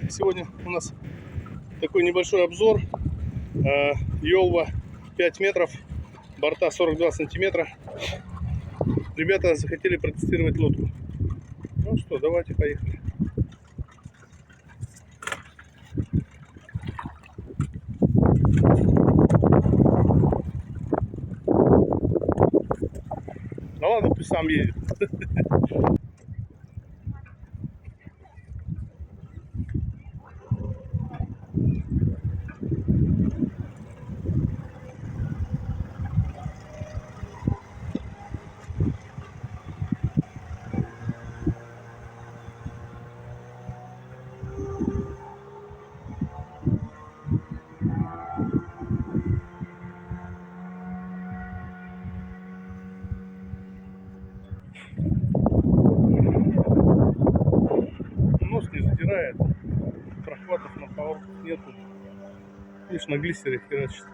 Сегодня у нас такой небольшой обзор. Йолва 5 метров, борта 42 сантиметра. Ребята захотели протестировать лодку. Ну что, давайте поехали. Ну ладно, пусть сам едет. Нос не задирает, прохватов на поворот нету. Видишь, на глиссере херачит.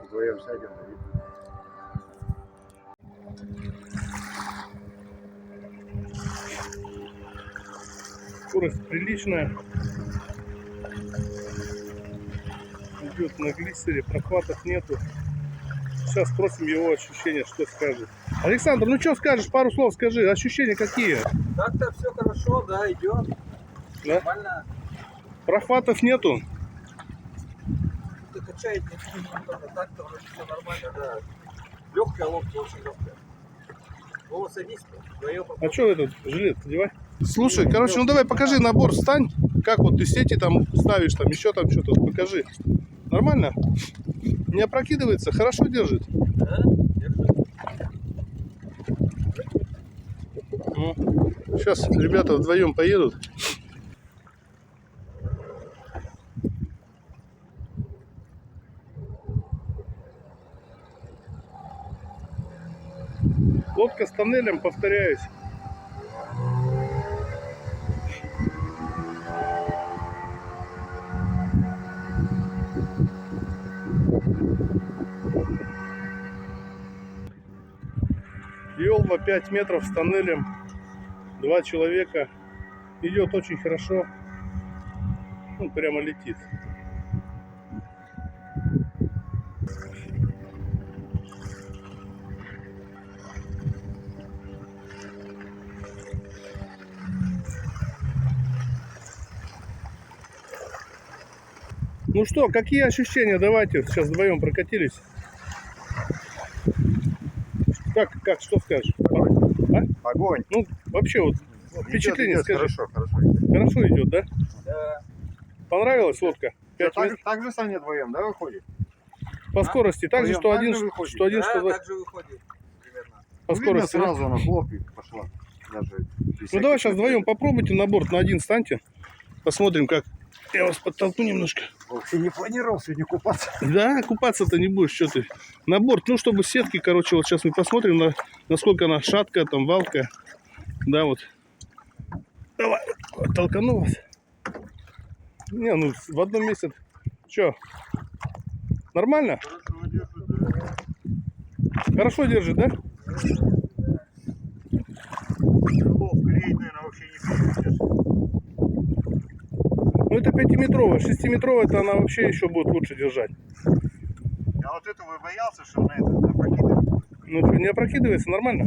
Вдвоем сядем. Скорость приличная. Идет на глиссере, прохватов нету. Сейчас спросим его ощущения, что скажет. Александр, ну что скажешь? Пару слов скажи. Ощущения какие? Так-то все хорошо, да, идет. Да? Нормально. Прохватов нету. Ты качает немного, так-то вроде все нормально, да. Легкая лодка, очень легкая. Вова, садись, вдвоем. А что этот жилет одевай? Слушай, короче, ну давай покажи набор, встань. Как вот ты сети там ставишь, там еще там что-то, покажи. Нормально? Не опрокидывается, хорошо держит. Да? Держи. Ну, сейчас ребята вдвоем поедут. Лодка с тоннелем, повторяюсь. Йолва 5 метров с тоннелем, 2 человека. Идет очень хорошо. Ну, прямо летит. Ну что, какие ощущения? Давайте сейчас вдвоем прокатились. Как, что скажешь? А? Огонь. Ну, вообще вот впечатление, скажи. Хорошо, хорошо идет. Хорошо идет, да? Да. Понравилась лодка? 5 метров. Так же Саня вдвоем, да, выходит? По скорости, так же, что Вдвоем один, так же выходит? что один, Да, что два. так же выходит примерно. По Видно, скорости. Да? сразу она хлоп и пошла. Даже Ну давай сейчас вдвоем попробуйте на борт, на один станьте. Посмотрим, как. Я вас подтолкну немножко. Вообще не планировал сегодня купаться. Да, купаться-то не будешь, что ты. На борт, ну чтобы сетки, короче, вот сейчас мы посмотрим, насколько она шаткая, там валка. Да, вот. Давай, толкану вас. Не, ну в одном месте. Че? Нормально? Хорошо держит, да? Клеить, наверное, вообще не клеит. Ну это 5-метровая, 6-метровая, это она вообще еще будет лучше держать. А вот этого и боялся, что на это опрокидывает. Ну что, не опрокидывается, нормально?